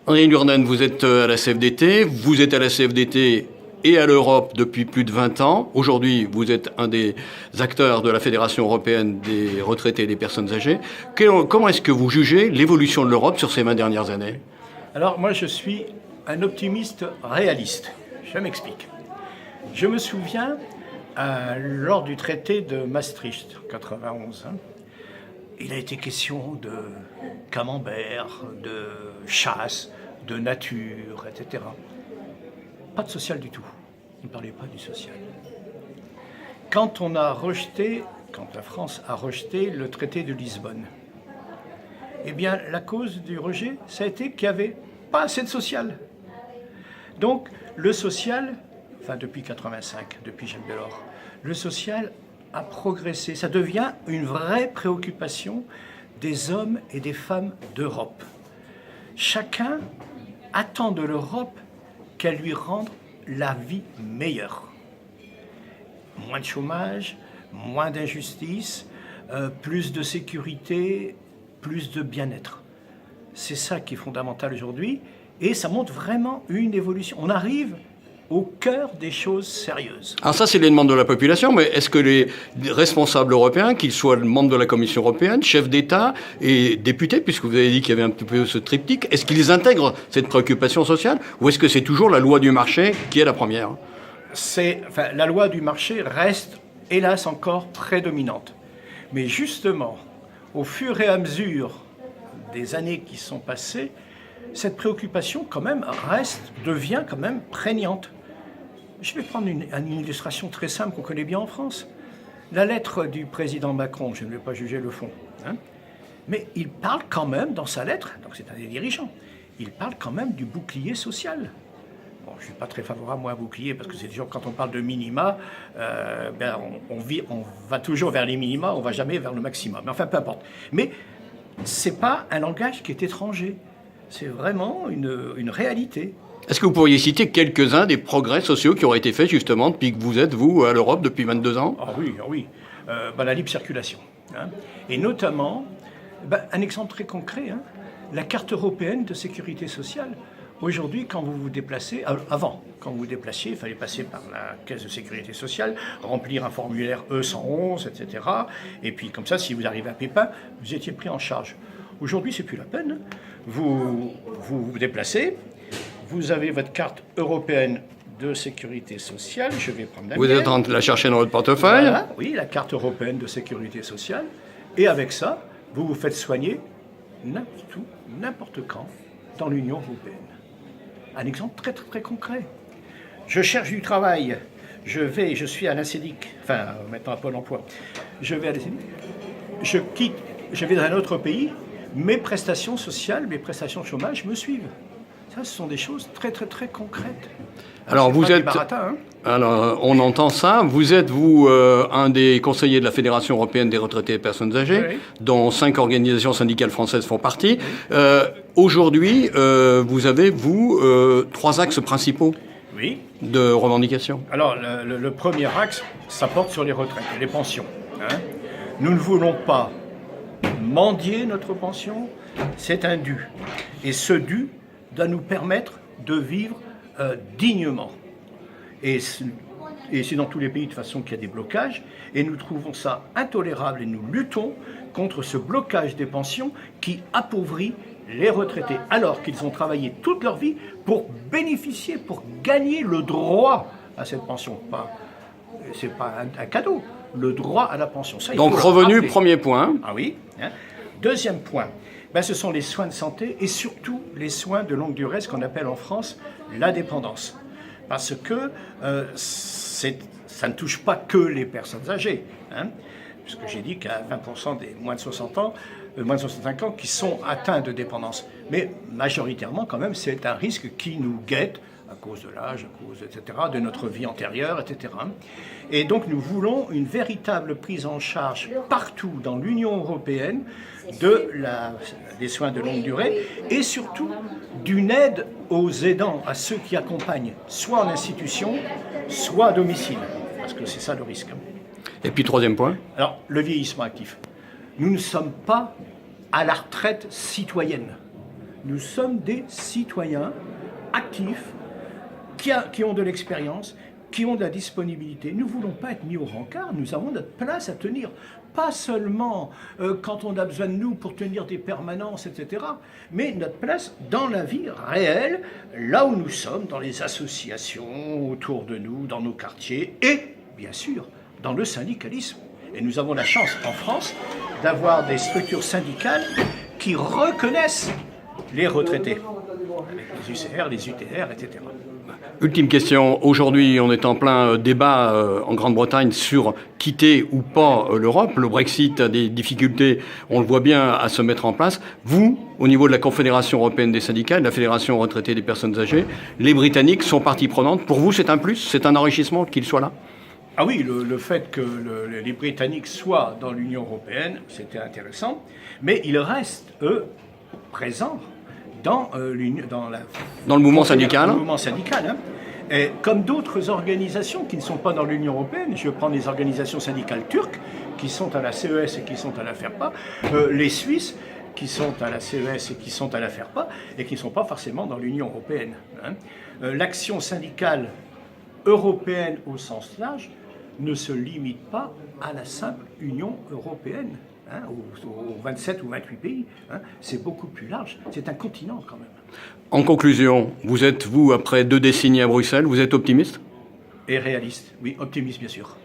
Henri Lurnen, vous êtes à la CFDT, vous êtes à la CFDT et à l'Europe depuis plus de 20 ans. Aujourd'hui, vous êtes un des acteurs de la Fédération européenne des retraités et des personnes âgées. Comment est-ce que vous jugez l'évolution de l'Europe sur ces 20 dernières années? Alors moi, je suis un optimiste réaliste. Je m'explique. Je me souviens, lors du traité de Maastricht, en 91, il a été question de camembert, de chasse, de nature, etc. Pas de social du tout. On ne parlait pas du social. Quand la France a rejeté le traité de Lisbonne, eh bien, la cause du rejet, ça a été qu'il n'y avait pas assez de social. Donc, le social, depuis 85, depuis Jacques Delors, le social a progressé. Ça devient une vraie préoccupation des hommes et des femmes d'Europe. Chacun attend de l'Europe qu'elle lui rende la vie meilleure. Moins de chômage, moins d'injustice, plus de sécurité, plus de bien-être. C'est ça qui est fondamental aujourd'hui et ça montre vraiment une évolution. On arrive au cœur des choses sérieuses. Alors ça, c'est les demandes de la population, mais est-ce que les responsables européens, qu'ils soient membres de la Commission européenne, chefs d'État et députés, puisque vous avez dit qu'il y avait un peu ce triptyque, est-ce qu'ils intègrent cette préoccupation sociale ou est-ce que c'est toujours la loi du marché qui est la première? La loi du marché reste, hélas, encore prédominante. Mais justement, au fur et à mesure des années qui sont passées, cette préoccupation quand même devient quand même prégnante. Je vais prendre une illustration très simple qu'on connaît bien en France. La lettre du président Macron, je ne vais pas juger le fond, mais il parle quand même dans sa lettre, donc c'est un des dirigeants, il parle quand même du bouclier social. Bon, je ne suis pas très favorable moi à bouclier parce que c'est toujours quand on parle de minima, on va toujours vers les minima, on ne va jamais vers le maximum. Mais enfin, peu importe. Mais ce n'est pas un langage qui est étranger. C'est vraiment une réalité. Est-ce que vous pourriez citer quelques-uns des progrès sociaux qui auraient été faits justement depuis que vous êtes, vous, à l'Europe depuis 22 ans? Ah oui. La libre circulation. Et notamment, un exemple très concret, la carte européenne de sécurité sociale. Aujourd'hui, quand vous vous déplacez, quand vous vous déplaciez, il fallait passer par la caisse de sécurité sociale, remplir un formulaire E111, etc. Et puis comme ça, si vous arrivez à Pépin, vous étiez pris en charge. Aujourd'hui, c'est plus la peine. Vous vous déplacez, vous avez votre carte européenne de sécurité sociale. Je vais prendre la mienne. Vous êtes en train de la chercher dans votre portefeuille. Voilà, oui, la carte européenne de sécurité sociale. Et avec ça, vous vous faites soigner n'importe quand dans l'Union européenne. Un exemple très, très, très concret. Je cherche du travail. Je suis à l'ACEDIC, maintenant à Pôle emploi. Je vais à l'ACEDIC. Je vais dans un autre pays. Mes prestations sociales, mes prestations de chômage me suivent. Ça, ce sont des choses très, très, très concrètes. Alors, vous êtes... baratin, Alors, on entend ça. Vous êtes, vous, un des conseillers de la Fédération européenne des retraités et personnes âgées, oui, dont 5 organisations syndicales françaises font partie. Oui. Aujourd'hui, vous avez, 3 axes principaux, oui, de revendication. Alors, le premier axe, ça porte sur les retraites, les pensions. Nous ne voulons pas mendier notre pension, c'est un dû. Et ce dû doit nous permettre de vivre dignement. Et c'est dans tous les pays de toute façon qu'il y a des blocages. Et nous trouvons ça intolérable et nous luttons contre ce blocage des pensions qui appauvrit les retraités alors qu'ils ont travaillé toute leur vie pour bénéficier, pour gagner le droit à cette pension. C'est pas un cadeau. Le droit à la pension. Ça, donc revenu, premier point. Ah oui. Deuxième point, ce sont les soins de santé et surtout les soins de longue durée, ce qu'on appelle en France la dépendance. Parce que ça ne touche pas que les personnes âgées. Puisque j'ai dit qu'il y a 20% des moins de 60 ans, moins de 65 ans qui sont atteints de dépendance. Mais majoritairement, quand même, c'est un risque qui nous guette à cause de l'âge, à cause, etc., de notre vie antérieure, etc. Et donc nous voulons une véritable prise en charge partout dans l'Union européenne des soins de longue durée et surtout d'une aide aux aidants, à ceux qui accompagnent, soit en institution, soit à domicile, parce que c'est ça le risque. Et puis troisième point. Alors, le vieillissement actif. Nous ne sommes pas à la retraite citoyenne. Nous sommes des citoyens actifs qui ont de l'expérience, qui ont de la disponibilité. Nous ne voulons pas être mis au rencard, nous avons notre place à tenir. Pas seulement quand on a besoin de nous pour tenir des permanences, etc., mais notre place dans la vie réelle, là où nous sommes, dans les associations autour de nous, dans nos quartiers, et bien sûr, dans le syndicalisme. Et nous avons la chance en France d'avoir des structures syndicales qui reconnaissent les retraités, avec les UCR, les UTR, etc. Ultime question. Aujourd'hui, on est en plein débat en Grande-Bretagne sur quitter ou pas l'Europe. Le Brexit a des difficultés, on le voit bien, à se mettre en place. Vous, au niveau de la Confédération européenne des syndicats, de la Fédération retraitée des personnes âgées, les Britanniques sont partie prenante. Pour vous, c'est un plus, c'est un enrichissement qu'ils soient là? Ah oui, le fait que les Britanniques soient dans l'Union européenne, c'était intéressant, mais ils restent, eux, présents dans le mouvement syndical. Dans le mouvement syndical, hein. Et comme d'autres organisations qui ne sont pas dans l'Union européenne, je prends les organisations syndicales turques qui sont à la CES et qui sont à la FERPA, les Suisses qui sont à la CES et qui sont à la FERPA et qui ne sont pas forcément dans l'Union européenne, hein. L'action syndicale européenne au sens large ne se limite pas à la simple Union européenne, hein, aux 27 ou 28 pays. Hein. C'est beaucoup plus large. C'est un continent quand même. En conclusion, vous, après 2 décennies à Bruxelles, vous êtes optimiste? Et réaliste. Oui, optimiste bien sûr.